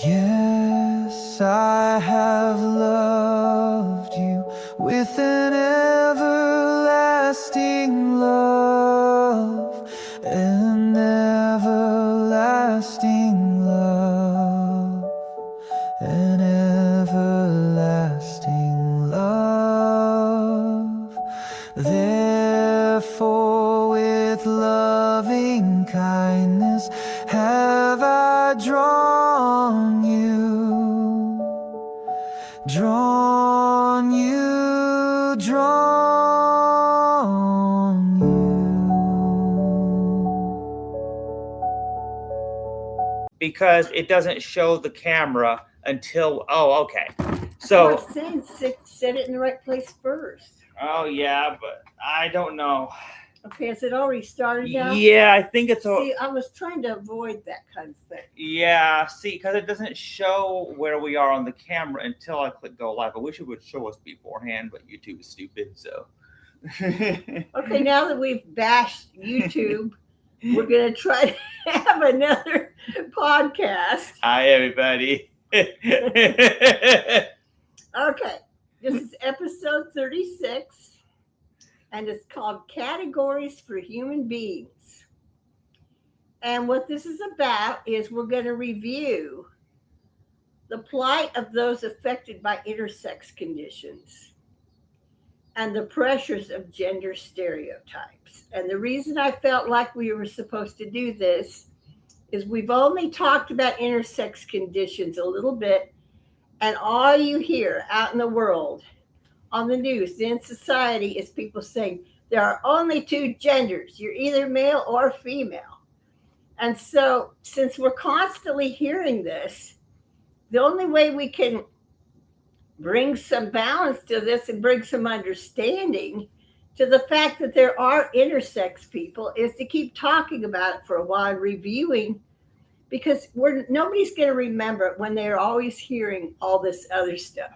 Yes, I have loved you with an everlasting love, an everlasting love, an everlasting love. Therefore, with loving kindness have I drawn you, drawn you, drawn you. Because it doesn't show the camera until, okay. So So, I'm saying set it in the right place first. oh yeah, but I don't know. Okay, has it already started now? Yeah, I think it's See, I was trying to avoid that kind of thing. yeah, see, because it doesn't show where we are on the camera until I click go live. I wish it would show us beforehand, but YouTube is stupid, so. Okay, now that we've bashed YouTube, we're going to try to have another podcast. Hi, everybody. Okay, this is episode 36, and it's called Categories for Human Beings. And what this is about is we're going to review the plight of those affected by intersex conditions and the pressures of gender stereotypes. And the reason I felt like we were supposed to do this is we've only talked about intersex conditions a little bit, and all you hear out in the world, on the news, in society, is people saying there are only two genders. You're either male or female. And so since we're constantly hearing this, the only way we can bring some balance to this and bring some understanding to the fact that there are intersex people is to keep talking about it for a while and reviewing, because nobody's going to remember it when they're always hearing all this other stuff.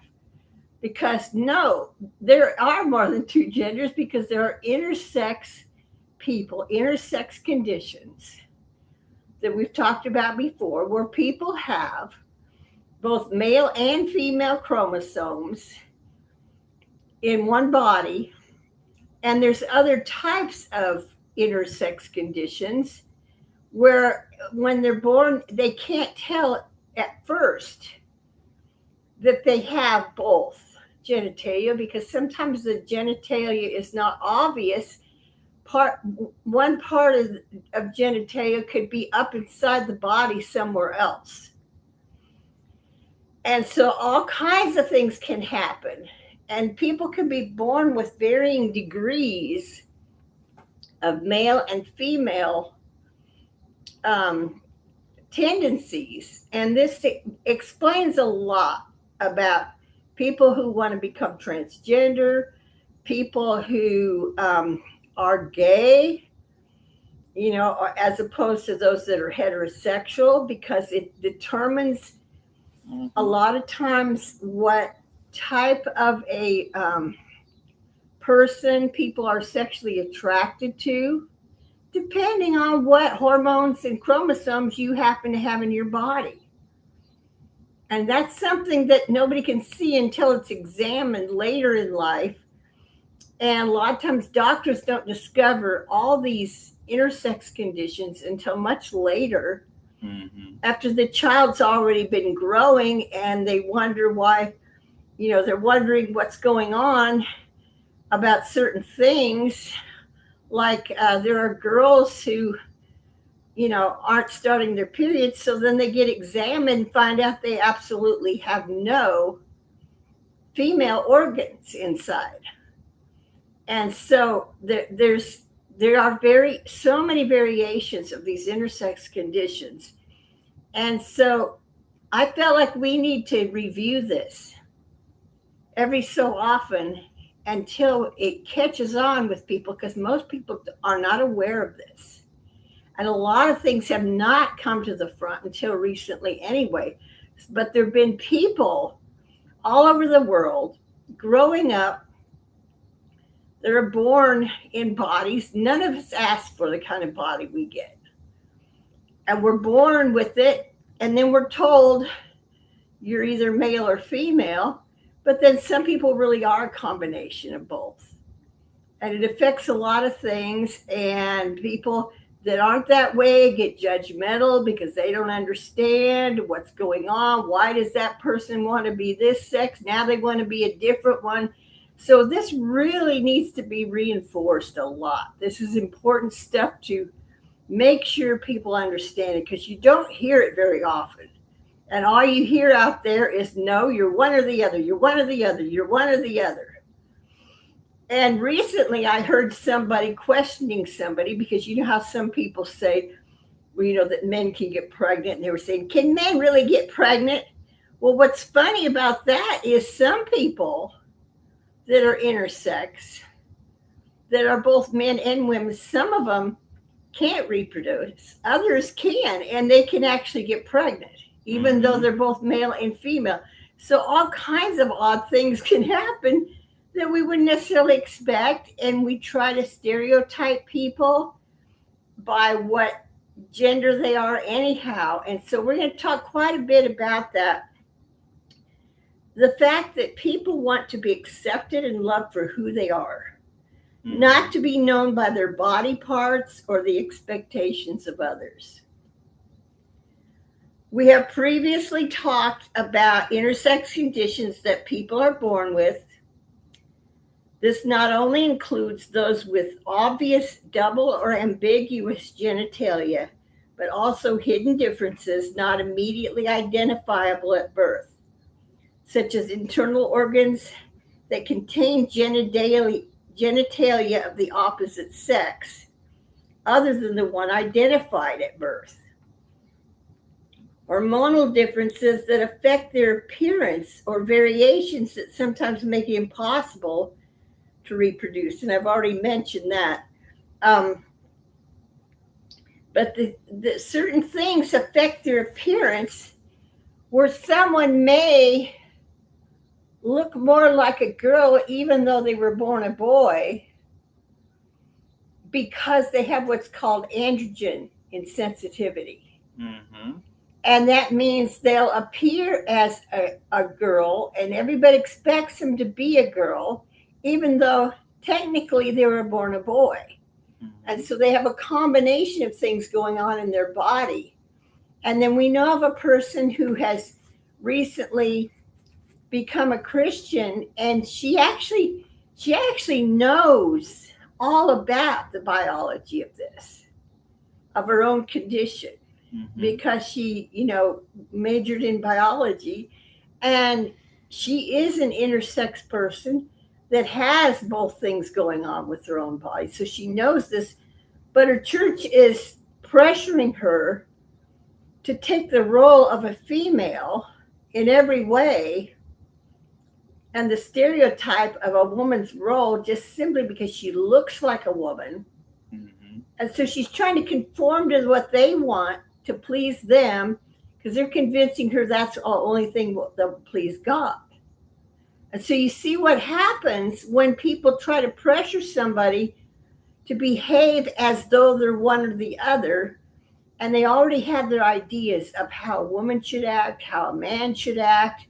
Because no, there are more than two genders, because there are intersex people, intersex conditions that we've talked about before, where people have both male and female chromosomes in one body. And there's other types of intersex conditions where when they're born, they can't tell at first that they have both genitalia, because sometimes the genitalia is not obvious. One part of genitalia could be up inside the body somewhere else. And so all kinds of things can happen. And people can be born with varying degrees of male and female tendencies. And this explains a lot about people who want to become transgender, people who are gay, as opposed to those that are heterosexual, because it determines a lot of times what type of a person people are sexually attracted to, depending on what hormones and chromosomes you happen to have in your body. And that's something that nobody can see until it's examined later in life. And a lot of times doctors don't discover all these intersex conditions until much later, after the child's already been growing, and they wonder why, they're wondering what's going on about certain things. Like there are girls who, aren't starting their periods. So then they get examined and find out they absolutely have no female organs inside. And so there are so many variations of these intersex conditions. And so I felt like we need to review this every so often until it catches on with people, because most people are not aware of this. And a lot of things have not come to the front until recently anyway. But there have been people all over the world growing up that are born in bodies. None of us asked for the kind of body we get. And we're born with it. And then we're told you're either male or female, but then some people really are a combination of both. And it affects a lot of things, and people that aren't that way get judgmental because they don't understand what's going on. Why does that person want to be this sex? Now they want to be a different one. So this really needs to be reinforced a lot. This is important stuff to make sure people understand it, because you don't hear it very often. And all you hear out there is, no, you're one or the other. You're one or the other. You're one or the other. And recently I heard somebody questioning somebody, because you know how some people say, well, you know, that men can get pregnant. And they were saying, can men really get pregnant? Well, what's funny about that is some people that are intersex, that are both men and women, some of them can't reproduce. Others can, and they can actually get pregnant, even though they're both male and female. So all kinds of odd things can happen that we wouldn't necessarily expect. And we try to stereotype people by what gender they are anyhow. And so we're going to talk quite a bit about that. The fact that people want to be accepted and loved for who they are, not to be known by their body parts or the expectations of others. We have previously talked about intersex conditions that people are born with. This not only includes those with obvious double or ambiguous genitalia, but also hidden differences not immediately identifiable at birth, such as internal organs that contain genitalia of the opposite sex, other than the one identified at birth. Hormonal differences that affect their appearance, or variations that sometimes make it impossible to reproduce. And I've already mentioned that. But the certain things affect their appearance, where someone may look more like a girl even though they were born a boy, because they have what's called androgen insensitivity. And that means they'll appear as a girl, and everybody expects them to be a girl, even though technically they were born a boy. And so they have a combination of things going on in their body. And then we know of a person who has recently become a Christian, and she actually knows all about the biology of this, of her own condition, because she, you know, majored in biology, and she is an intersex person that has both things going on with her own body. So she knows this, but her church is pressuring her to take the role of a female in every way, and the stereotype of a woman's role just simply because she looks like a woman. And so she's trying to conform to what they want to please them, because they're convincing her that's the only thing that will please God. And so you see what happens when people try to pressure somebody to behave as though they're one or the other, and they already have their ideas of how a woman should act, how a man should act.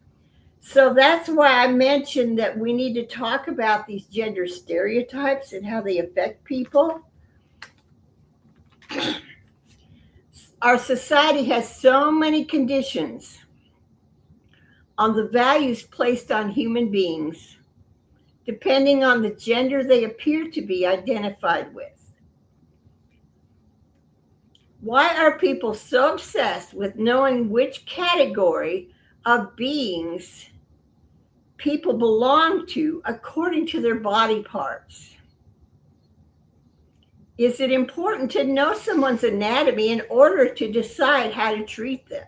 So that's why I mentioned that we need to talk about these gender stereotypes and how they affect people. Our society has so many conditions on the values placed on human beings, depending on the gender they appear to be identified with. Why are people so obsessed with knowing which category of beings people belong to according to their body parts? Is it important to know someone's anatomy in order to decide how to treat them?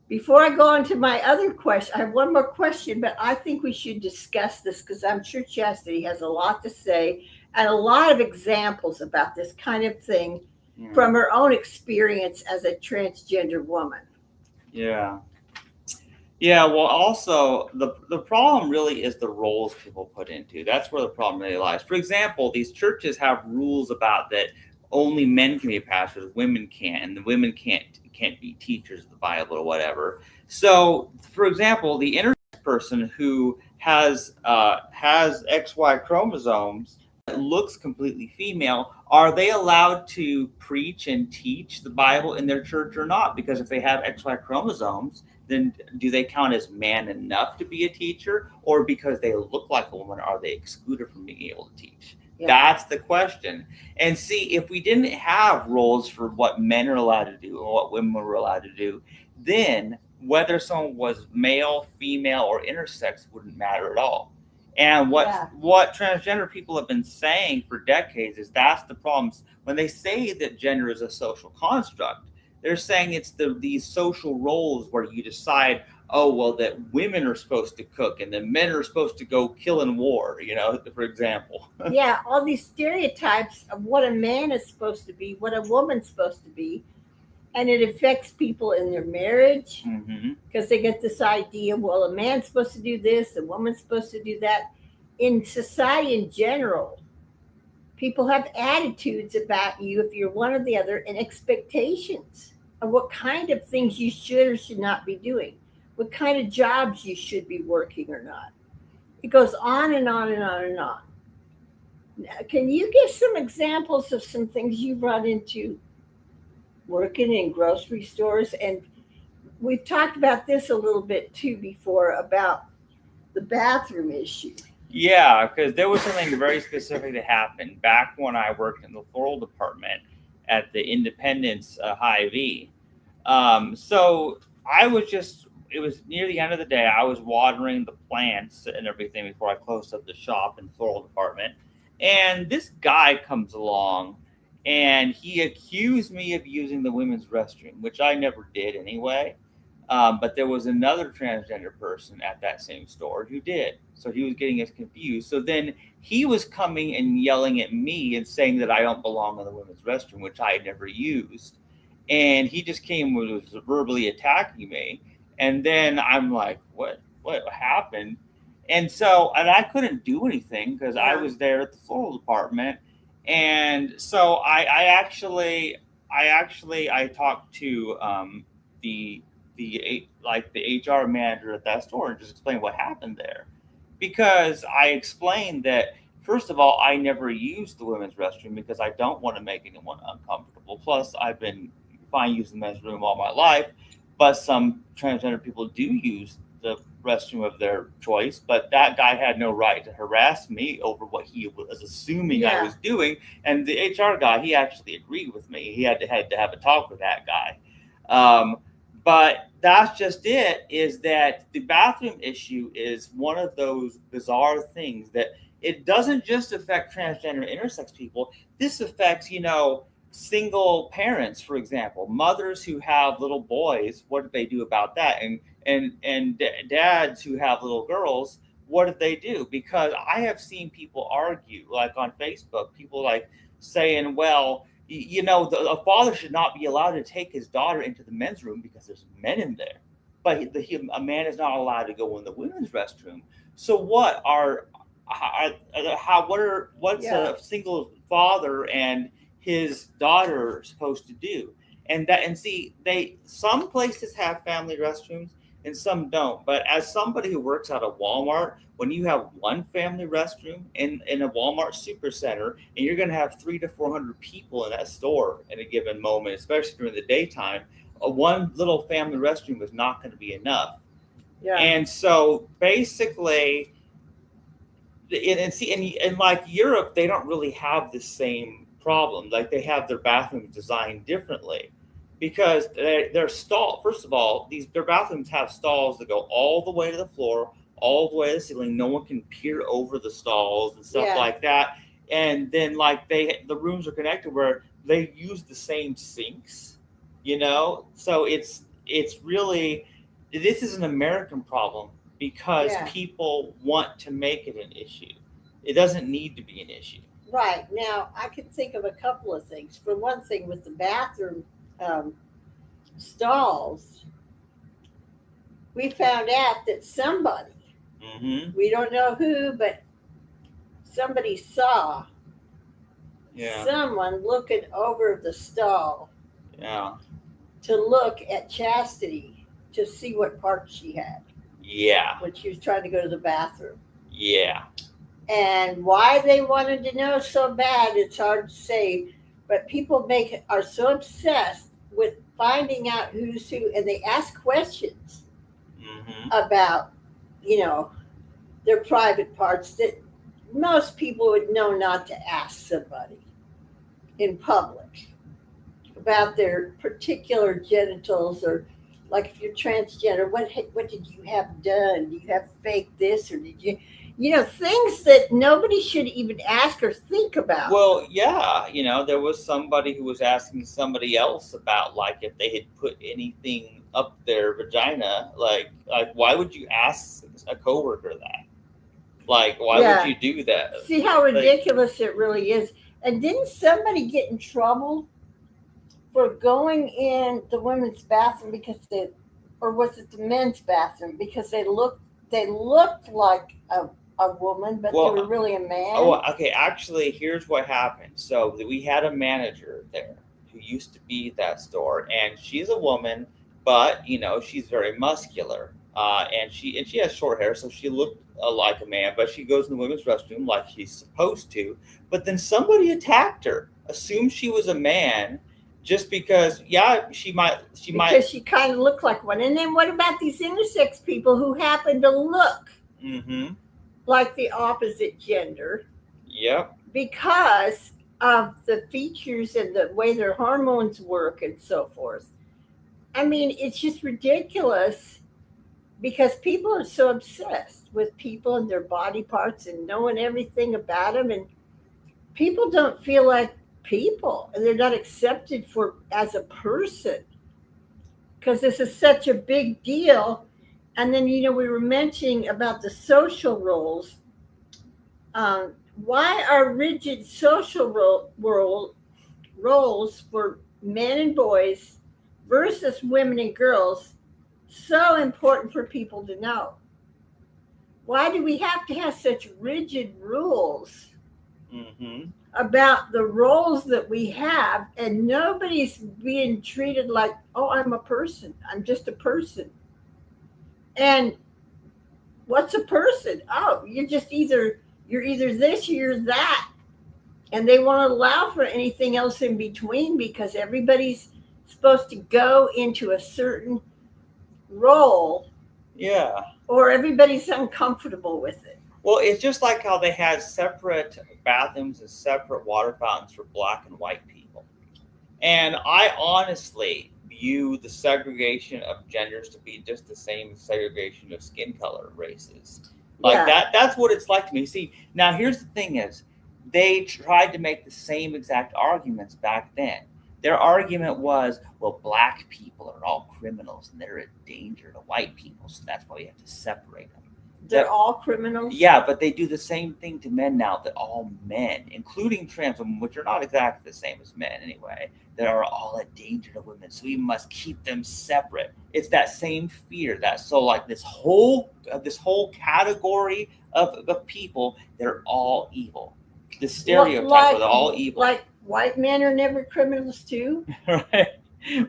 Before I go on to my other question, I have one more question, but I think we should discuss this, because I'm sure Chastity has a lot to say and a lot of examples about this kind of thing from her own experience as a transgender woman. Yeah, well, also, the problem really is the roles people put into. That's where the problem really lies. For example, these churches have rules about that only men can be pastors, women can't, and the women can't be teachers of the Bible or whatever. So, for example, the intersex person who has XY chromosomes that looks completely female, are they allowed to preach and teach the Bible in their church or not? Because if they have XY chromosomes, then do they count as man enough to be a teacher, or because they look like a woman, are they excluded from being able to teach? Yeah. That's the question. And see, if we didn't have rules for what men are allowed to do and what women were allowed to do, then whether someone was male, female, or intersex wouldn't matter at all. And what transgender people have been saying for decades is that's the problem. When they say that gender is a social construct, they're saying it's these social roles where you decide, oh, well, that women are supposed to cook and then men are supposed to go kill in war, for example. Yeah, all these stereotypes of what a man is supposed to be, what a woman's supposed to be. And it affects people in their marriage because they get this idea, well, a man's supposed to do this, a woman's supposed to do that. In society in general, people have attitudes about you if you're one or the other, and expectations of what kind of things you should or should not be doing, what kind of jobs you should be working or not. It goes on and on and on and on. Now, can you give some examples of some things you run into working in grocery stores? And we've talked about this a little bit too before about the bathroom issue. Yeah, because there was something very specific that happened back when I worked in the floral department at the Independence Hy-Vee. So it was near the end of the day. I was watering the plants and everything before I closed up the shop in the floral department. And this guy comes along and he accused me of using the women's restroom, which I never did anyway. But there was another transgender person at that same store who did. So he was getting us confused. So then he was coming and yelling at me and saying that I don't belong in the women's restroom, which I had never used. And he just came and was verbally attacking me. And then I'm like, what happened? And I couldn't do anything because I was there at the floral department. And so I talked to the HR manager at that store and just explained what happened there, because I explained that, first of all, I never used the women's restroom because I don't want to make anyone uncomfortable. Plus, I've been fine using the men's room all my life, but some transgender people do use the restroom of their choice. But that guy had no right to harass me over what he was assuming I was doing. And the HR guy, he actually agreed with me. He had to have a talk with that guy. But that's just it, is that the bathroom issue is one of those bizarre things that it doesn't just affect transgender intersex people. This affects, single parents, for example, mothers who have little boys. What do they do about that? And dads who have little girls, what do they do? Because I have seen people argue, like on Facebook, people like saying, well, a father should not be allowed to take his daughter into the men's room because there's men in there, but a man is not allowed to go in the women's restroom. So what's a single father and his daughter supposed to do? Some places have family restrooms and some don't. But as somebody who works at a Walmart, when you have one family restroom in a Walmart supercenter, and you're going to have 300 to 400 people in that store at a given moment, especially during the daytime, one little family restroom is not going to be enough. Yeah. And so basically, and like Europe, they don't really have the same problem. Like, they have their bathrooms designed differently, because their stall, first of all, their bathrooms have stalls that go all the way to the floor, all the way to the ceiling. No one can peer over the stalls and stuff like that. And then the rooms are connected where they use the same sinks, So it's really, this is an American problem because people want to make it an issue. It doesn't need to be an issue. Right. Now, I can think of a couple of things. For one thing, with the bathroom stalls, we found out that somebody, we don't know who, but somebody saw Yeah. someone looking over the stall Yeah. to look at Chastity to see what part she had Yeah. when she was trying to go to the bathroom. Yeah. And why they wanted to know so bad, it's hard to say. But people are so obsessed with finding out who's who, and they ask questions Mm-hmm. about, their private parts that most people would know not to ask somebody in public about their particular genitals, or like if you're transgender, what did you have done? Do you have fake this, or did you, things that nobody should even ask or think about. Well, yeah, there was somebody who was asking somebody else about like if they had put anything up their vagina, like why would you ask a coworker that? Like, why Yeah. would you do that? See how ridiculous it really is. And didn't somebody get in trouble for going in the women's bathroom or was it the men's bathroom, because they looked like a woman, but Well, they were really a man? Oh, okay. Actually, here's what happened. So we had a manager there who used to be at that store, and she's a woman, but she's very muscular, and she has short hair, so she looked like a man. But she goes in the women's restroom like she's supposed to. But then somebody attacked her, assumed she was a man, just because. Yeah, she might. Because she kind of looked like one. And then what about these intersex people who happen to look Mm-hmm. like the opposite gender? Yep. Because of the features and the way their hormones work and so forth. I mean, it's just ridiculous because people are so obsessed with people and their body parts and knowing everything about them. And people don't feel like people, and they're not accepted as a person, because this is such a big deal. And then, we were mentioning about the social roles. Why are rigid social roles for men and boys versus women and girls so important for people to know? Why do we have to have such rigid rules Mm-hmm. about the roles that we have, and nobody's being treated like, oh, I'm a person. I'm just a person. And what's a person? Oh, you're either this or you're that. And they won't allow for anything else in between, because everybody's supposed to go into a certain role. Yeah. Or everybody's uncomfortable with it. Well, it's just like how they had separate bathrooms and separate water fountains for black and white people. And I honestly view the segregation of genders to be just the same segregation of skin color races. Like that's what it's like to me. See, now here's the thing is, they tried to make the same exact arguments back then. Their argument was, well, black people are all criminals and they're a danger to white people, so that's why we have to separate them. They're all criminals? Yeah, but they do the same thing to men now, that all men, including trans women, which are not exactly the same as men anyway, that are all a danger to women, so we must keep them separate. It's that same fear. Like this whole category of people, they're all evil. The stereotype they're all evil. Like white men are never criminals too? Right.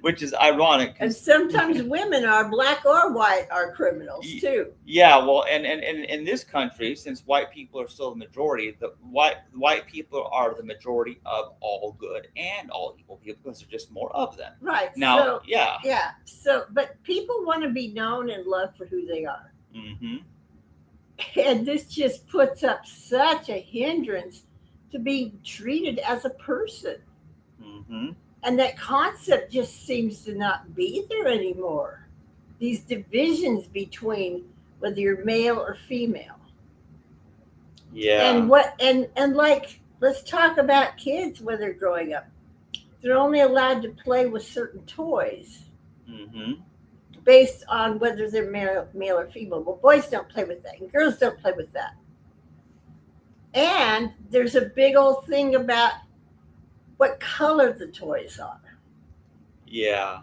Which is ironic. And sometimes women black or white, are criminals too. Yeah, well, and in this country, since white people are still the majority, the white people are the majority of all good and all evil people, because there's just more of them. Right. Now, yeah. So, but people want to be known and loved for who they are. Mm-hmm. And this just puts up such a hindrance to be treated as a person. Mm-hmm. And that concept just seems to not be there anymore. These divisions between whether you're male or female. Yeah. And like, let's talk about kids when they're growing up. They're only allowed to play with certain toys. Mm-hmm. Based on whether they're male or female. Well, boys don't play with that, and girls don't play with that. And there's a big old thing about what color the toys are. Yeah.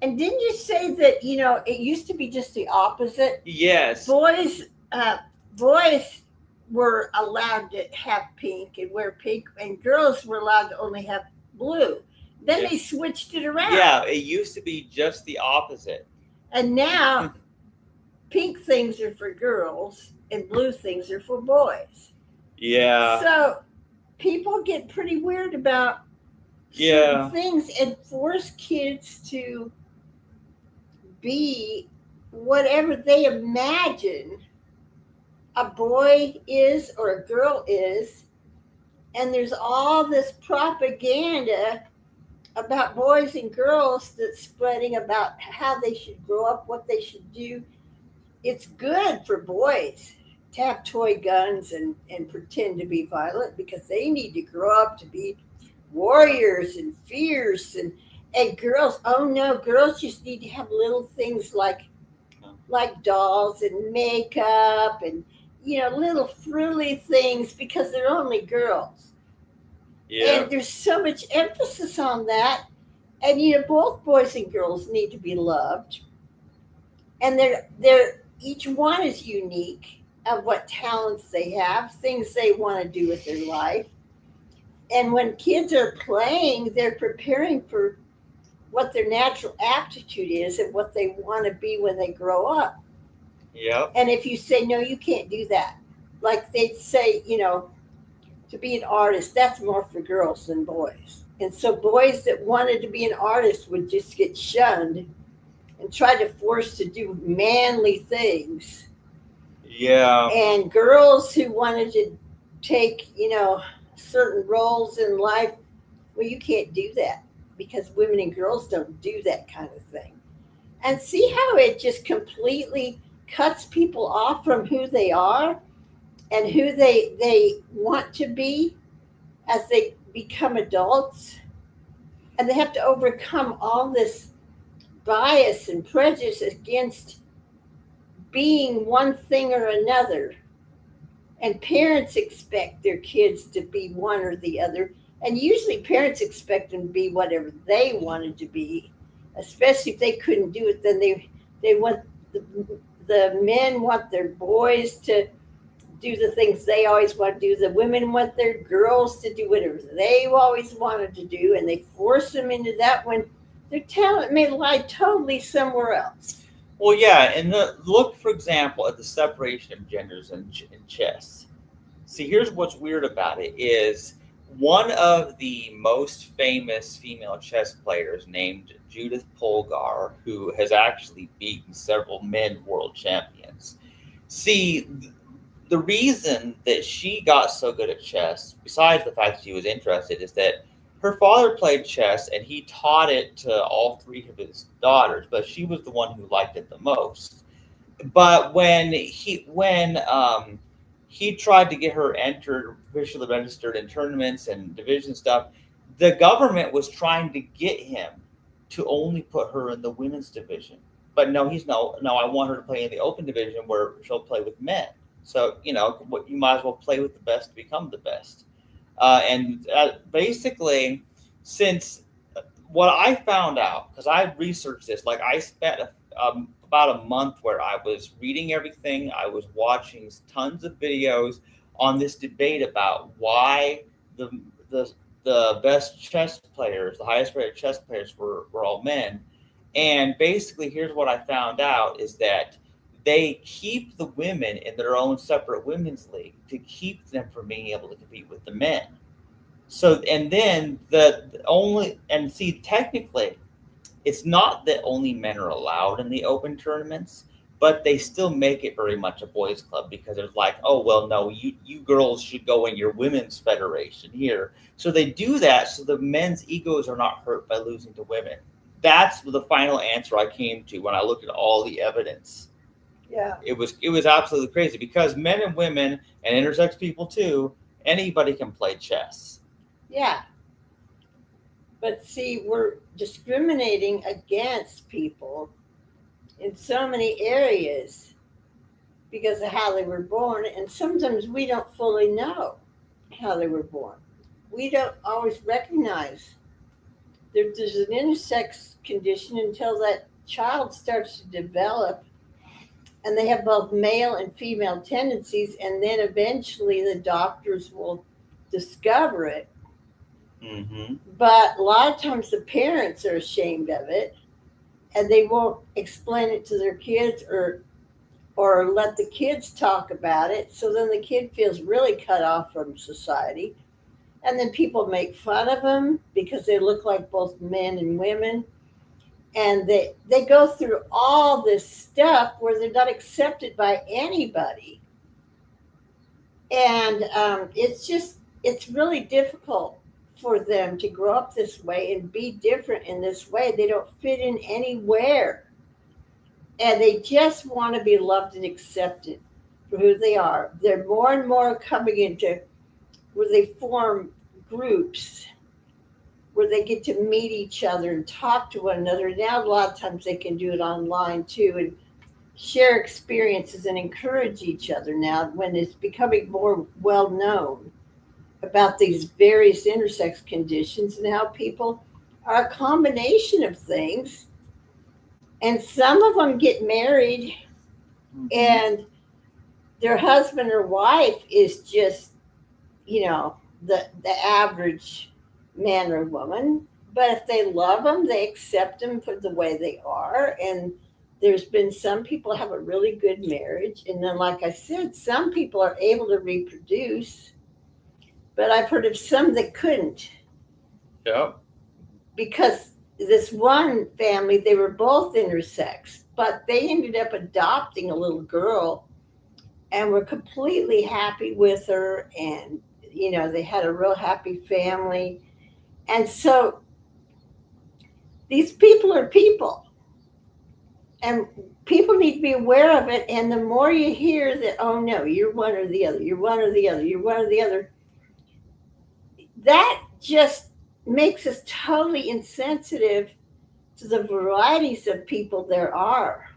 And didn't you say that, it used to be just the opposite? Yes. Boys were allowed to have pink and wear pink, and girls were allowed to only have blue. Then Yeah. they switched it around. Yeah, it used to be just the opposite. And now pink things are for girls and blue things are for boys. Yeah. So people get pretty weird about Yeah. certain things and force kids to be whatever they imagine a boy is or a girl is. And there's all this propaganda about boys and girls that's spreading about how they should grow up, what they should do. It's good for boys to have toy guns and pretend to be violent because they need to grow up to be warriors and fierce. And girls, oh no, girls just need to have little things like dolls and makeup and little frilly things because they're only girls. Yeah. And there's so much emphasis on that. And both boys and girls need to be loved. And they're each one is unique of what talents they have, things they want to do with their life. And when kids are playing, they're preparing for what their natural aptitude is and what they want to be when they grow up. Yep. And if you say, no, you can't do that, like they'd say, to be an artist, that's more for girls than boys. And so boys that wanted to be an artist would just get shunned and tried to force to do manly things. Yeah. And girls who wanted to take, certain roles in life, well, you can't do that because women and girls don't do that kind of thing. And see how it just completely cuts people off from who they are and who they want to be as they become adults. And they have to overcome all this bias and prejudice against being one thing or another. And parents expect their kids to be one or the other. And usually parents expect them to be whatever they wanted to be, especially if they couldn't do it. Then they want the men want their boys to do the things they always want to do. The women want their girls to do whatever they've always wanted to do. And they force them into that when their talent may lie totally somewhere else. Well, yeah, and look, for example, at the separation of genders in chess. See, here's what's weird about it is one of the most famous female chess players named Judith Polgar, who has actually beaten several men world champions. See, the reason that she got so good at chess, besides the fact that she was interested, is that her father played chess and he taught it to all three of his daughters, but she was the one who liked it the most. But when he tried to get her officially registered in tournaments and division stuff, the government was trying to get him to only put her in the women's division. But no, I want her to play in the open division where she'll play with men. So, you might as well play with the best to become the best. And basically, since what I found out, because I researched this, like I spent about a month where I was reading everything, I was watching tons of videos on this debate about why the best chess players, the highest rated chess players were all men. And basically, here's what I found out is that they keep the women in their own separate women's league to keep them from being able to compete with the men. So, and then technically, it's not that only men are allowed in the open tournaments, but they still make it very much a boys' club because it's like, oh, well, no, you girls should go in your women's federation here. So they do that so the men's egos are not hurt by losing to women. That's the final answer I came to when I looked at all the evidence. Yeah. It was absolutely crazy because men and women and intersex people too, anybody can play chess. Yeah. But see, we're discriminating against people in so many areas because of how they were born. And sometimes we don't fully know how they were born. We don't always recognize there's an intersex condition until that child starts to develop and they have both male and female tendencies, and then eventually the doctors will discover it. Mm-hmm. But a lot of times the parents are ashamed of it, and they won't explain it to their kids or let the kids talk about it. So then the kid feels really cut off from society. And then people make fun of them because they look like both men and women. And they go through all this stuff where they're not accepted by anybody. And it's really difficult for them to grow up this way and be different in this way. They don't fit in anywhere. And they just want to be loved and accepted for who they are. They're more and more coming into where they form groups where they get to meet each other and talk to one another. Now, a lot of times they can do it online too and share experiences and encourage each other now when it's becoming more well known about these various intersex conditions and how people are a combination of things. And some of them get married and their husband or wife is just, the average man or woman. But if they love them, they accept them for the way they are. And there's been some people have a really good marriage. And then, like I said, some people are able to reproduce. But I've heard of some that couldn't. Yep. Because this one family, they were both intersex, but they ended up adopting a little girl and were completely happy with her. And, they had a real happy family. And so these people are people. And people need to be aware of it. And the more you hear that, oh, no, you're one or the other, you're one or the other, you're one or the other, that just makes us totally insensitive to the varieties of people there are.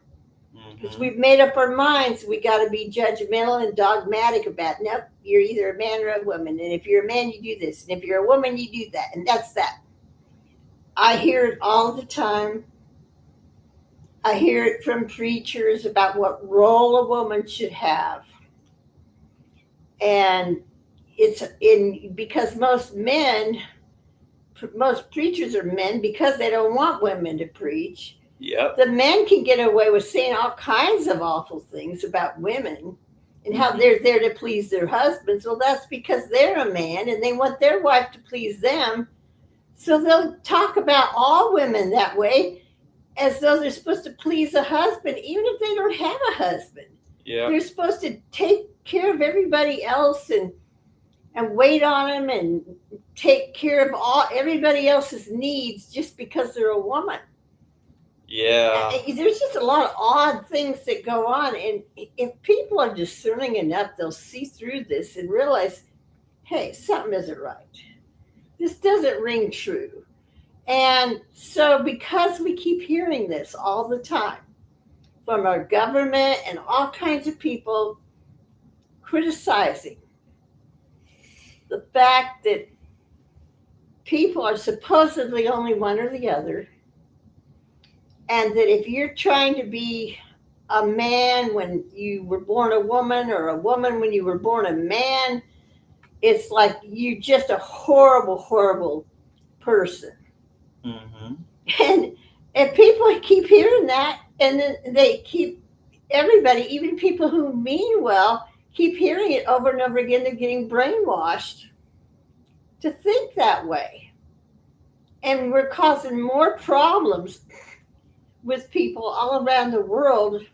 Because we've made up our minds, we got to be judgmental and dogmatic about, nope, you're either a man or a woman. And if you're a man, you do this. And if you're a woman, you do that. And that's that. I hear it all the time. I hear it from preachers about what role a woman should have. And because most preachers are men because they don't want women to preach. Yep. The men can get away with saying all kinds of awful things about women and how they're there to please their husbands. Well, that's because they're a man and they want their wife to please them. So they'll talk about all women that way as though they're supposed to please a husband, even if they don't have a husband. Yeah. They're supposed to take care of everybody else and wait on them and take care of everybody else's needs just because they're a woman. Yeah. There's just a lot of odd things that go on. And if people are discerning enough, they'll see through this and realize, hey, something isn't right. This doesn't ring true. And so because we keep hearing this all the time from our government and all kinds of people criticizing the fact that people are supposedly only one or the other, and that if you're trying to be a man when you were born a woman or a woman when you were born a man, it's like you're just a horrible, horrible person. Mm-hmm. And people keep hearing that, and then everybody, even people who mean well, keep hearing it over and over again. They're getting brainwashed to think that way. And we're causing more problems with people all around the world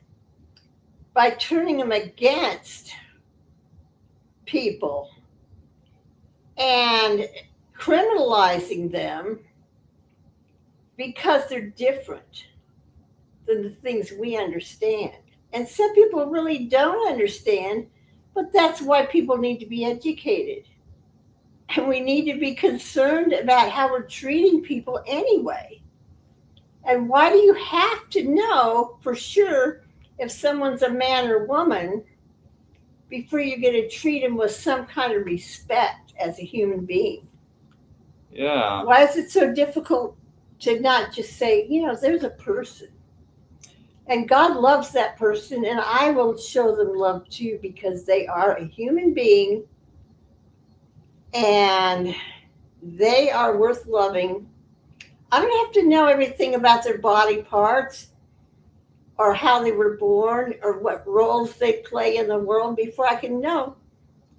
by turning them against people and criminalizing them because they're different than the things we understand. And some people really don't understand, but that's why people need to be educated. And we need to be concerned about how we're treating people anyway. And why do you have to know for sure if someone's a man or woman before you're going to treat them with some kind of respect as a human being? Yeah. Why is it so difficult to not just say, there's a person? And God loves that person, and I will show them love too because they are a human being and they are worth loving. I don't have to know everything about their body parts or how they were born or what roles they play in the world before I can know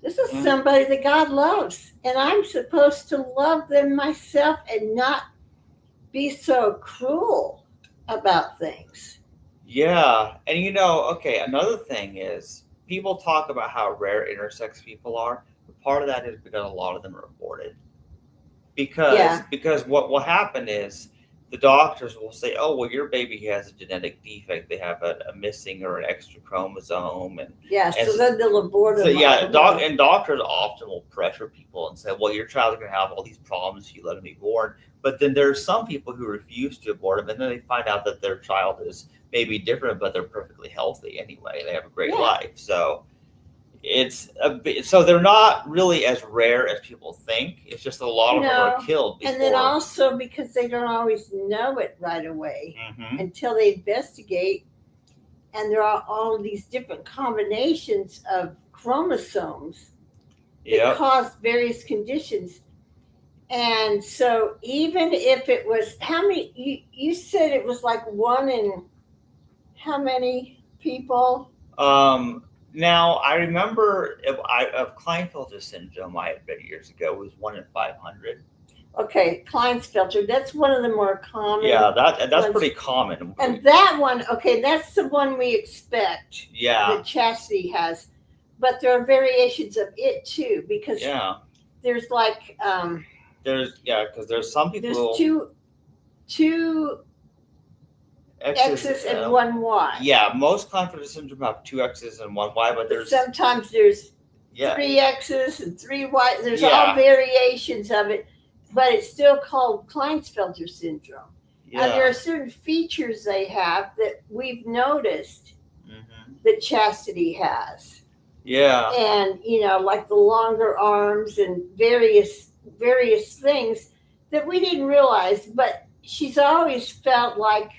this is somebody that God loves. And I'm supposed to love them myself and not be so cruel about things. Yeah. And okay, another thing is people talk about how rare intersex people are. But part of that is because a lot of them are aborted. Because what will happen is the doctors will say, "Oh, well, your baby has a genetic defect. They have a missing or an extra chromosome." And so then they'll abort them. And doctors often will pressure people and say, "Well, your child's going to have all these problems if you let them be born." But then there's some people who refuse to abort them, and then they find out that their child is maybe different, but they're perfectly healthy anyway. They have a great life. So so they're not really as rare as people think. It's just a lot of them are killed before. And then also because they don't always know it right away until they investigate, and there are all these different combinations of chromosomes that cause various conditions. And so even if it was, how many, you said it was like one in how many people? Now, I remember of Klinefelter syndrome I had read years ago. It was 1 in 500. Okay, Klinefelter. That's one of the more common. Yeah, that's pretty common. And that one, okay, that's the one we expect. Yeah. That chastity has, but there are variations of it too because there's like because there's some people. There's two X's and one Y. Yeah, most Klinefelter syndrome have 2 X's and 1 Y, but sometimes there's 3 X's and 3 Y. There's all variations of it, but it's still called Klinefelter syndrome. Yeah. And there are certain features they have that we've noticed that chastity has. Yeah. And like the longer arms and various things that we didn't realize, but she's always felt like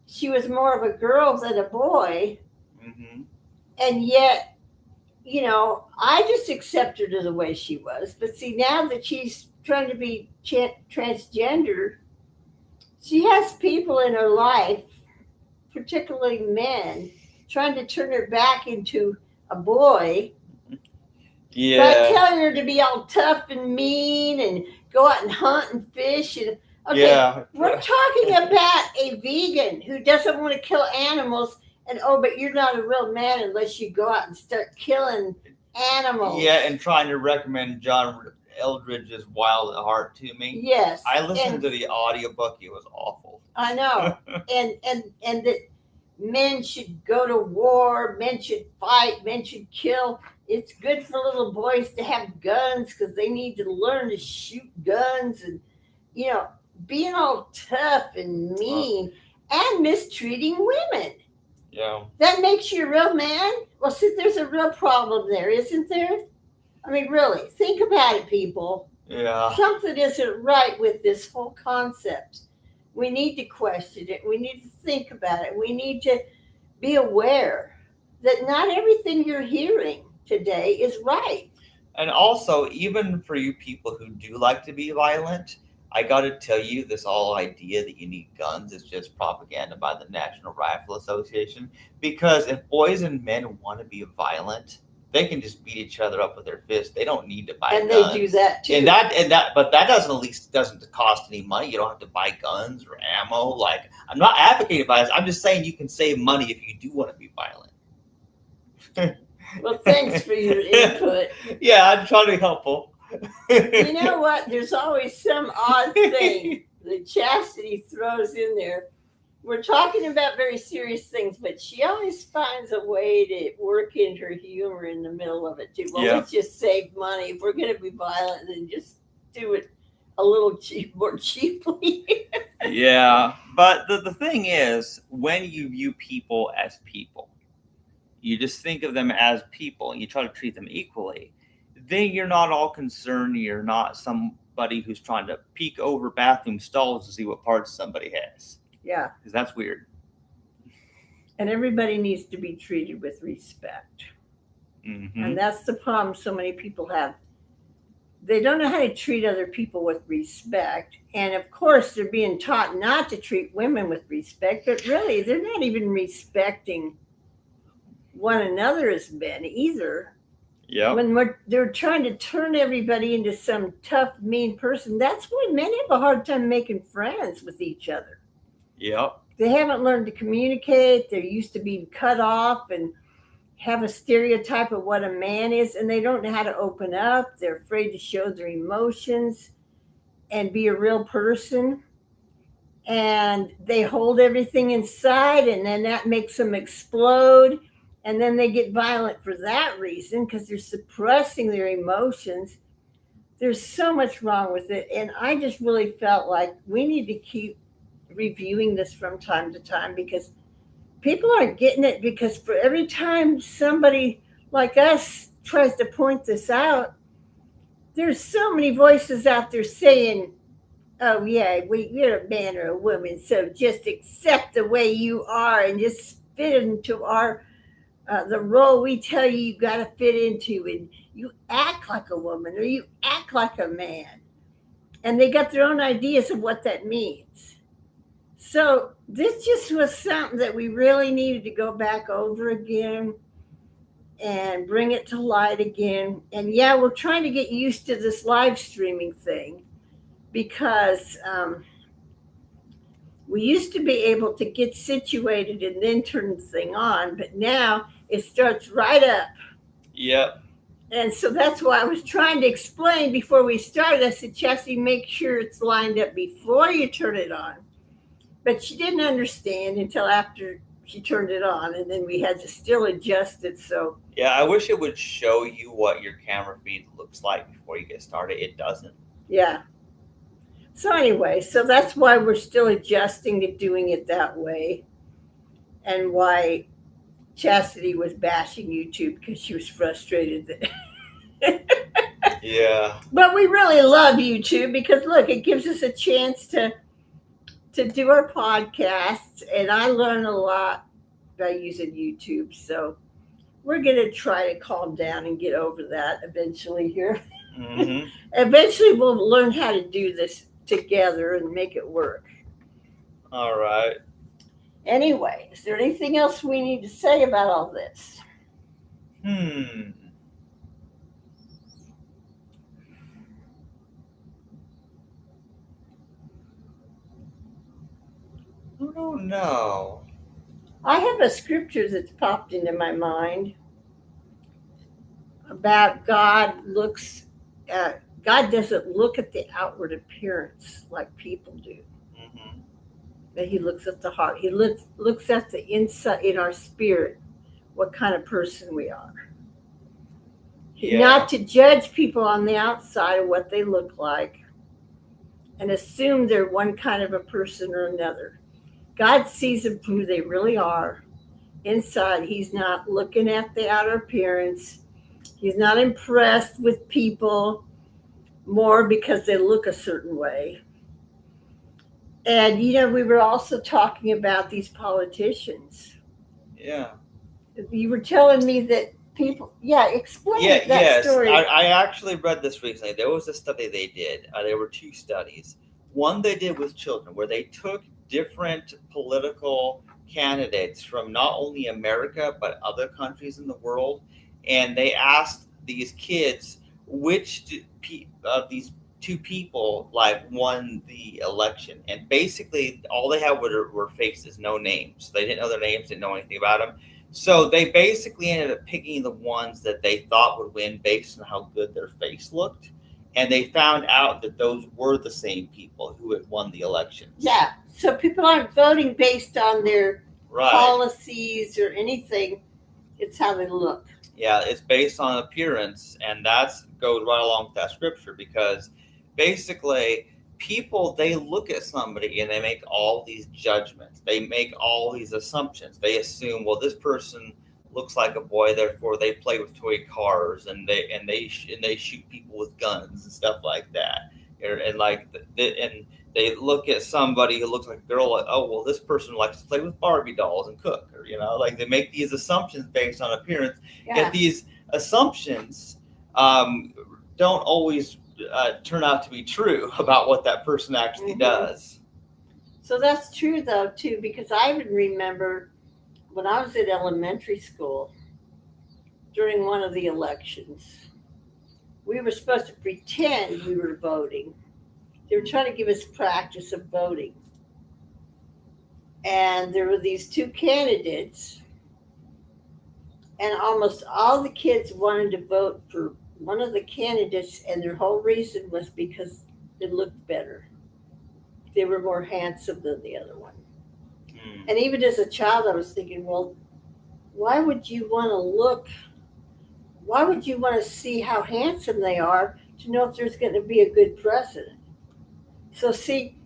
she was more of a girl than a boy. And yet, I just accepted her the way she was. But see, now that she's trying to be transgender, she has people in her life, particularly men, trying to turn her back into a boy. Yeah. By telling her to be all tough and mean and go out and hunt and fish. And we're talking about a vegan who doesn't want to kill animals. And but you're not a real man unless you go out and start killing animals. Yeah, and trying to recommend John Eldridge's Wild at Heart to me. Yes. I listened to the audiobook. It was awful. I know. and that men should go to war, men should fight, men should kill. It's good for little boys to have guns because they need to learn to shoot guns and, being all tough and mean and mistreating women. Yeah. That makes you a real man? Well, see, there's a real problem there, isn't there? I mean, really, think about it, people. Yeah. Something isn't right with this whole concept. We need to question it. We need to think about it. We need to be aware that not everything you're hearing today is right. And also, even for you people who do like to be violent, I got to tell you, this whole idea that you need guns is just propaganda by the National Rifle Association. Because if boys and men want to be violent, they can just beat each other up with their fists. They don't need to buy guns. And they do that too. But that doesn't cost any money. You don't have to buy guns or ammo. Like, I'm not advocating violence. I'm just saying you can save money if you do want to be violent. Well, thanks for your input. Yeah, I'm trying to be helpful. You know what? There's always some odd thing that Chastity throws in there. We're talking about very serious things, but she always finds a way to work in her humor in the middle of it too. Well, let's just save money. If we're going to be violent, then just do it a little more cheaply. Yeah, but the thing is, when you view people as people, you just think of them as people, and you try to treat them equally, then you're not all concerned. You're not somebody who's trying to peek over bathroom stalls to see what parts somebody has. Yeah. Because that's weird. And everybody needs to be treated with respect. Mm-hmm. And that's the problem so many people have. They don't know how to treat other people with respect. And of course, they're being taught not to treat women with respect, but really, they're not even respecting one another as men either. Yeah. When they're trying to turn everybody into some tough, mean person, that's why men have a hard time making friends with each other. Yep. They haven't learned to communicate. They're used to being cut off and have a stereotype of what a man is, and they don't know how to open up. They're afraid to show their emotions and be a real person. And they hold everything inside, and then that makes them explode. And then they get violent for that reason because they're suppressing their emotions. There's so much wrong with it. And I just really felt like we need to keep reviewing this from time to time because people aren't getting it, because for every time somebody like us tries to point this out, there's so many voices out there saying, oh yeah, you're a man or a woman, so just accept the way you are and just fit into our the role we tell you you got to fit into, and you act like a woman or you act like a man. And they got their own ideas of what that means. So this just was something that we really needed to go back over again and bring it to light again. And yeah, we're trying to get used to this live streaming thing because we used to be able to get situated and then turn the thing on, but now it starts right up. Yep. And so that's why I was trying to explain before we started. I said, Chastity, make sure it's lined up before you turn it on. But she didn't understand until after she turned it on, and then we had to still adjust it. So Yeah, I wish it would show you what your camera feed looks like before you get started. It doesn't. yeah. So anyway, so that's why we're still adjusting to doing it that way, and why Chastity was bashing YouTube because she was frustrated that. Yeah. But we really love YouTube because look, it gives us a chance to do our podcasts, and I learn a lot by using YouTube. So we're gonna try to calm down and get over that eventually here. Mm-hmm. Eventually, we'll learn how to do this together and make it work. All right. Anyway, is there anything else we need to say about all this? I don't know. I have a scripture that's popped into my mind about God doesn't look at the outward appearance like people do. Mm-hmm. That he looks at the heart. He looks at the inside in our spirit, what kind of person we are. Yeah. Not to judge people on the outside of what they look like and assume they're one kind of a person or another. God sees them for who they really are. Inside, he's not looking at the outer appearance. He's not impressed with people more because they look a certain way. And, we were also talking about these politicians. Yeah. You were telling me that people, explain that yes. story. I actually read this recently. There was a study they did. There were two studies. One they did with children where they took different political candidates from not only America, but other countries in the world. And they asked these kids which of these two people won the election, and basically all they had were faces, no names. They didn't know their names, didn't know anything about them. So they basically ended up picking the ones that they thought would win based on how good their face looked, and they found out that those were the same people who had won the elections. Yeah, so people aren't voting based on their policies or anything. It's how they look. Yeah, it's based on appearance, and that goes right along with that scripture, because basically people, they look at somebody and they make all these judgments. They make all these assumptions. They assume, well, this person looks like a boy, therefore they play with toy cars and they shoot people with guns and stuff like that. and like and they look at somebody who looks like a girl, like, oh well, this person likes to play with Barbie dolls and cook, or like they make these assumptions based on appearance. Yeah. Yet these assumptions don't always turn out to be true about what that person actually does. So that's true though too, because I even remember when I was in elementary school during one of the elections, we were supposed to pretend we were voting. They were trying to give us practice of voting. And there were these two candidates, and almost all the kids wanted to vote for one of the candidates, and their whole reason was because they looked better. They were more handsome than the other one. And even as a child, I was thinking, well, why would you want to see how handsome they are to know if there's going to be a good president? So see,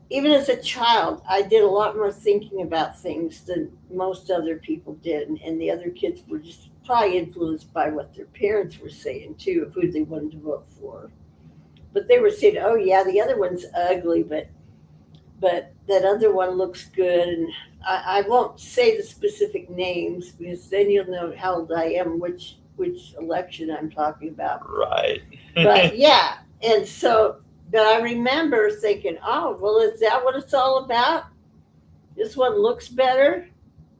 even as a child, I did a lot more thinking about things than most other people did. And the other kids were just probably influenced by what their parents were saying too, of who they wanted to vote for. But they were saying, oh yeah, the other one's ugly, but that other one looks good. And I won't say the specific names because then you'll know how old I am, which election I'm talking about. Right. But yeah, and so, but I remember thinking, oh, well, is that what it's all about? This one looks better.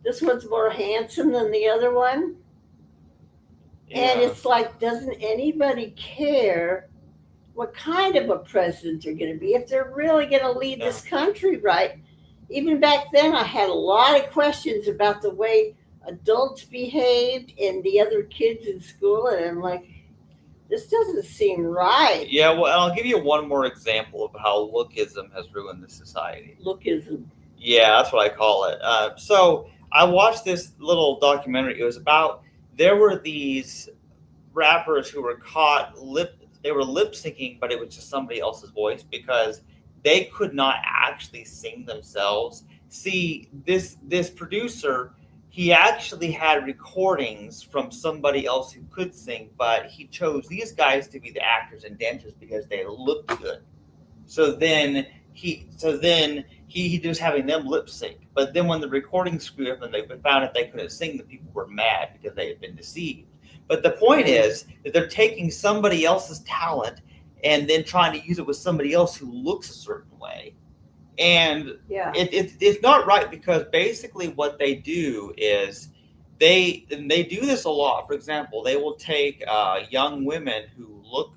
This one's more handsome than the other one. Yeah. And it's like, doesn't anybody care what kind of a president they're going to be if they're really going to lead this country right? Even back then, I had a lot of questions about the way adults behaved and the other kids in school. And I'm like, this doesn't seem right. Yeah, well, and I'll give you one more example of how lookism has ruined the society. Lookism. Yeah, that's what I call it. So I watched this little documentary. It was about, there were these rappers who were caught they were lip syncing, but it was just somebody else's voice because they could not actually sing themselves. See, this producer, he actually had recordings from somebody else who could sing, but he chose these guys to be the actors and dancers because they looked good. So then he was having them lip sync. But then when the recording screwed up and they found that they couldn't sing, the people were mad because they had been deceived. But the point is that they're taking somebody else's talent and then trying to use it with somebody else who looks a certain way. And it's not right, because basically what they do is they do this a lot. For example, they will take young women who look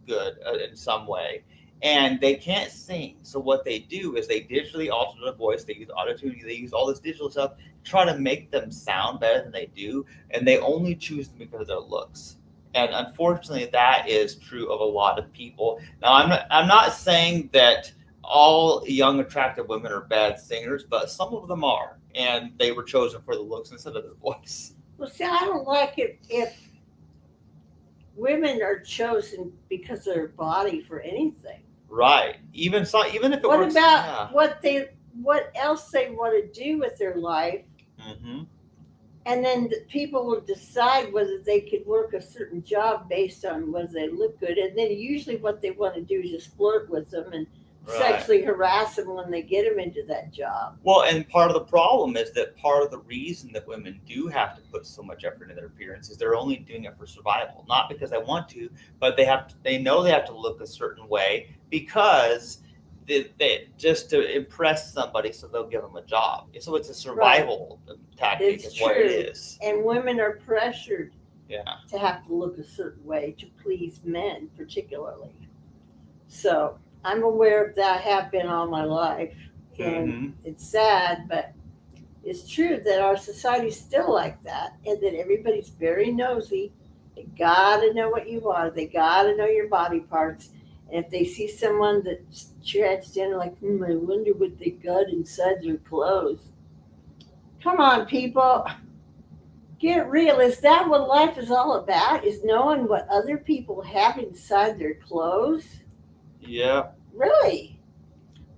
good in some way, and they can't sing. So what they do is they digitally alter their voice. They use autotune. They use all this digital stuff to try to make them sound better than they do, and they only choose them because of their looks. And unfortunately, that is true of a lot of people. Now, I'm not saying that all young, attractive women are bad singers, but some of them are, and they were chosen for the looks instead of their voice. Well, see, I don't like it if women are chosen because of their body for anything. Right. Even if it what works. About what else they want to do with their life? Mm-hmm. And then people will decide whether they could work a certain job based on whether they look good. And then usually what they want to do is just flirt with them and sexually harass them when they get them into that job. Well, and part of the problem is that part of the reason that women do have to put so much effort into their appearance is they're only doing it for survival. Not because they want to, but they know they have to look a certain way because they just to impress somebody, so they'll give them a job. So it's a survival tactic. It's what it is. And women are pressured to have to look a certain way to please men, particularly. So I'm aware of that. I have been all my life, and it's sad, but it's true that our society's still like that, and that everybody's very nosy. They gotta know what you are. They gotta know your body parts. And if they see someone that's transgender, like, I wonder what they got inside their clothes. Come on, people. Get real. Is that what life is all about? Is knowing what other people have inside their clothes? Yeah. Really?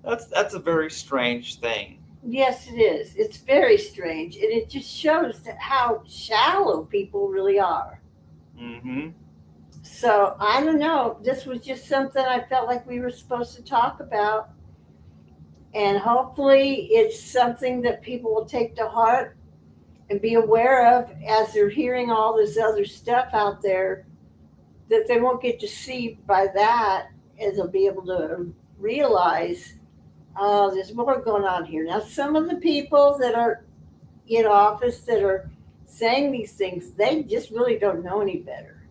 That's a very strange thing. Yes, it is. It's very strange. And it just shows that how shallow people really are. Mm-hmm. So I don't know. This was just something I felt like we were supposed to talk about. And hopefully it's something that people will take to heart and be aware of as they're hearing all this other stuff out there, that they won't get deceived by that, and they'll be able to realize, oh, there's more going on here. Now, some of the people that are in office that are saying these things, they just really don't know any better.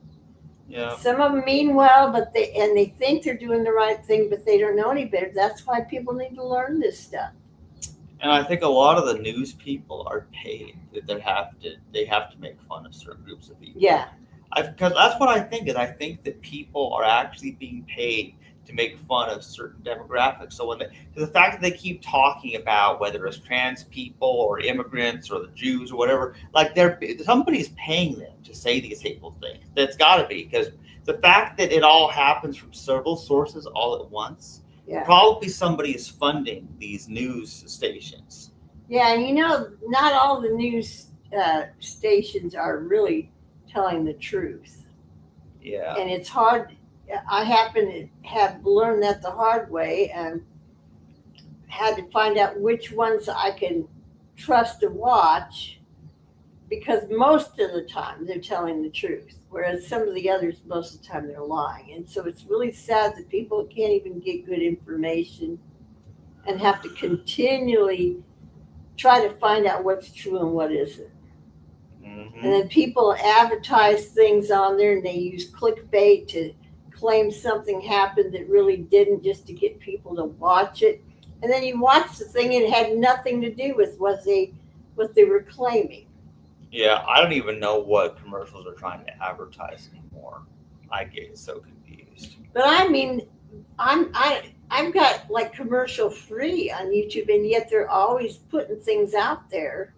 Yeah. Some of them mean well, but they think they're doing the right thing, but they don't know any better. That's why people need to learn this stuff. And I think a lot of the news people are paid that they have to make fun of certain groups of people. Yeah. Because that's what I think. Is I think that people are actually being paid to make fun of certain demographics. So the fact that they keep talking about whether it's trans people or immigrants or the Jews or whatever, like somebody's paying them to say these hateful things. That's got to be, because the fact that it all happens from several sources all at once. Yeah. Probably somebody is funding these news stations. Yeah, and not all the news stations are really telling the truth. Yeah. And it's hard. I happen to have learned that the hard way and had to find out which ones I can trust to watch, because most of the time they're telling the truth, whereas some of the others, most of the time, they're lying. And so it's really sad that people can't even get good information and have to continually try to find out what's true and what isn't. Mm-hmm. And then people advertise things on there, and they use clickbait to claim something happened that really didn't, just to get people to watch it. And then you watch the thing, and it had nothing to do with what they were claiming. Yeah, I don't even know what commercials are trying to advertise anymore. I get so confused. But I mean, I've got like commercial free on YouTube, and yet they're always putting things out there.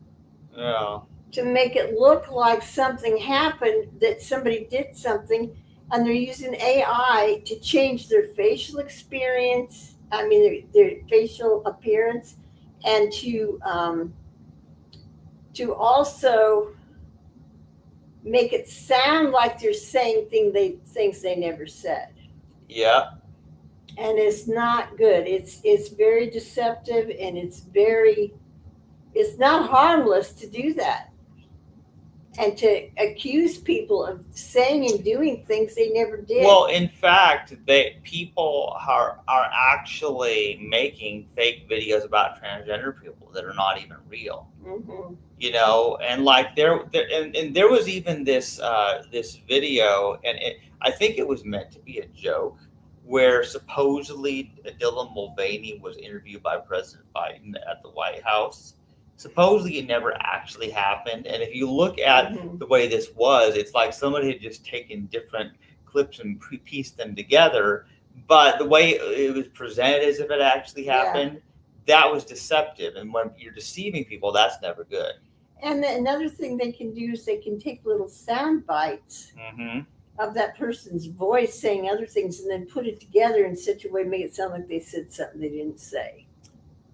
Yeah. To make it look like something happened, that somebody did something, and they're using AI to change their facial experience. I mean, their facial appearance, and to also make it sound like they're saying things they never said. Yeah. And it's not good. It's very deceptive, and it's not harmless to do that. And to accuse people of saying and doing things they never did. Well, in fact, people are actually making fake videos about transgender people that are not even real. Mm-hmm. And like there was even this video, and I think it was meant to be a joke, where supposedly Dylan Mulvaney was interviewed by President Biden at the White House. Supposedly it never actually happened. And if you look at the way this was, it's like somebody had just taken different clips and pieced them together. But the way it was presented as if it actually happened, that was deceptive. And when you're deceiving people, that's never good. And then another thing they can do is they can take little sound bites of that person's voice saying other things, and then put it together in such a way, make it sound like they said something they didn't say.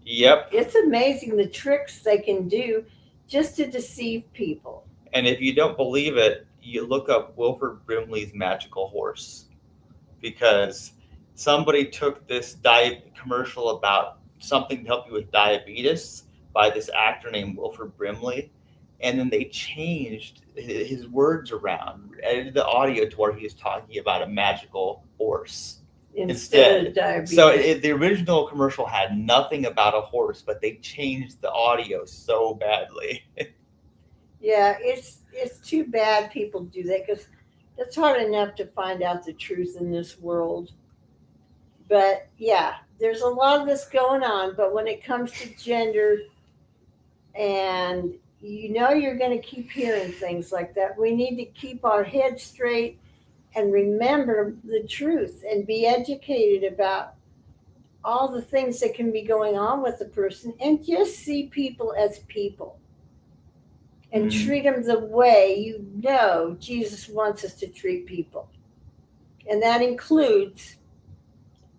Yep. It's amazing the tricks they can do just to deceive people. And if you don't believe it, you look up Wilford Brimley's Magical Horse, because somebody took this diet commercial about something to help you with diabetes by this actor named Wilford Brimley, and then they changed his words around, edited the audio to where he was talking about a magical horse. Instead of diabetes. So the original commercial had nothing about a horse, but they changed the audio so badly. Yeah, it's too bad people do that, because it's hard enough to find out the truth in this world. But yeah, there's a lot of this going on. But when it comes to gender, and you're going to keep hearing things like that, we need to keep our heads straight and remember the truth and be educated about all the things that can be going on with a person, and just see people as people and treat them the way Jesus wants us to treat people. And that includes,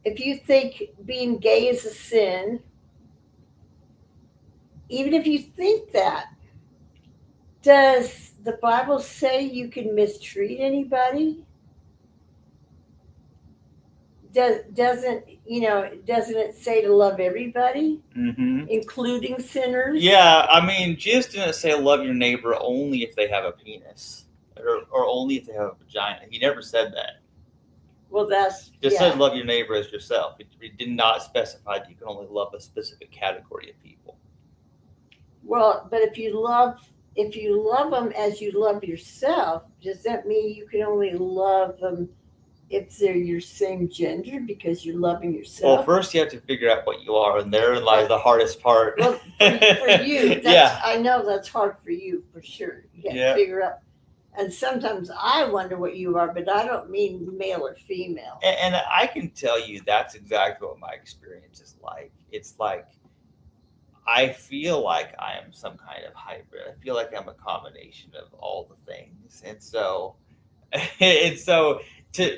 if you think being gay is a sin, even if you think that, does the Bible say you can mistreat anybody? doesn't it say to love everybody, Mm-hmm. including sinners? Yeah, I mean, Jesus didn't say love your neighbor only if they have a penis or only if they have a vagina. He never said that. Well, that's Just said love your neighbor as yourself. It did not specify that you can only love a specific category of people. Well, but if you love them as you love yourself, does that mean you can only love them if they're your same gender because you're loving yourself? Well, first you have to figure out what you are, and therein lies the hardest part. Well, for you, I know that's hard for you for sure. You have to figure out. And sometimes I wonder what you are, but I don't mean male or female. And I can tell you that's exactly what my experience is like. It's like I feel like I am some kind of hybrid. I feel like I'm a combination of all the things. And so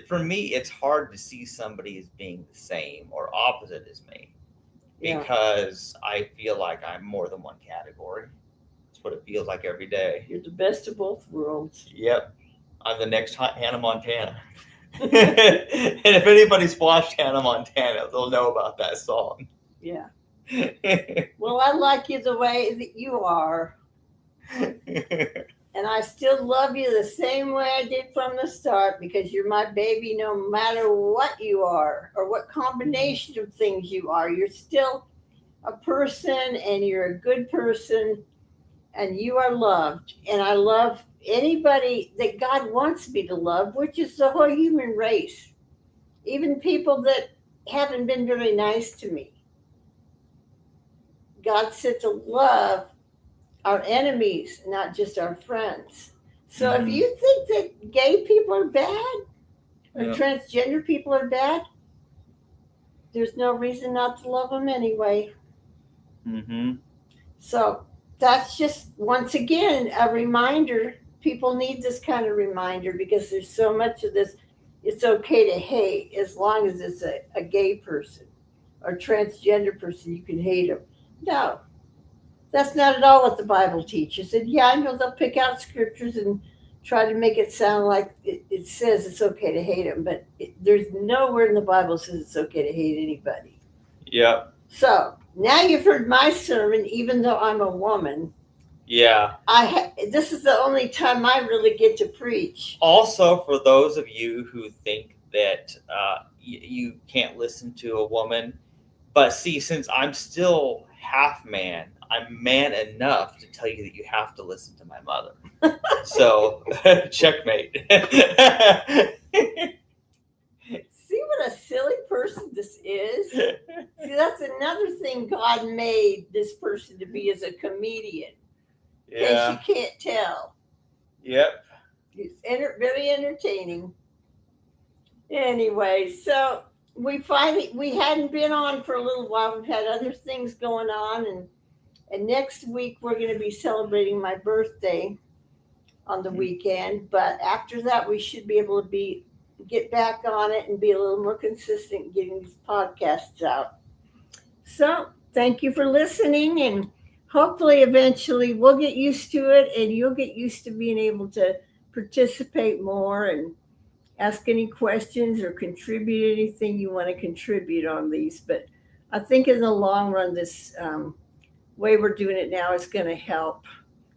for me, it's hard to see somebody as being the same or opposite as me because I feel like I'm more than one category. What it feels like every day. You're the best of both worlds. Yep. I'm the next Hannah Montana. And if anybody's watched Hannah Montana, they'll know about that song. Yeah. Well, I like you the way that you are. And I still love you the same way I did from the start because you're my baby no matter what you are or what combination of things you are. You're still a person and you're a good person. And you are loved. And I love anybody that God wants me to love, which is the whole human race. Even people that haven't been very nice to me. God said to love our enemies, not just our friends. So if you think that gay people are bad or transgender people are bad, there's no reason not to love them anyway. Mm-hmm. So that's just, once again, a reminder. People need this kind of reminder because there's so much of this. It's okay to hate as long as it's a gay person or transgender person. You can hate them. No, that's not at all what the Bible teaches. And yeah, I know they'll pick out scriptures and try to make it sound like it says it's okay to hate them, but there's nowhere in the Bible says it's okay to hate anybody. Yeah. So now you've heard my sermon, even though I'm a woman. Yeah. This is the only time I really get to preach. Also, for those of you who think that you can't listen to a woman, but see, since I'm still half man, I'm man enough to tell you that you have to listen to my mother. So, checkmate. See what a silly person this is? See, that's another thing God made this person to be, as a comedian. Yeah. In case you can't tell. Yep. He's very entertaining. Anyway, so we hadn't been on for a little while. We've had other things going on, and next week we're going to be celebrating my birthday on the weekend. But after that, we should be able to get back on it and be a little more consistent in getting these podcasts out. So thank you for listening, and hopefully eventually we'll get used to it and you'll get used to being able to participate more and ask any questions or contribute anything you want to contribute on these. But I think in the long run, this way we're doing it now is going to help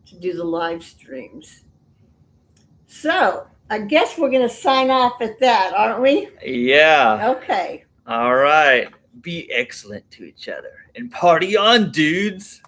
to do the live streams. So I guess we're going to sign off at that, aren't we? Yeah. Okay. All right. Be excellent to each other and party on, dudes.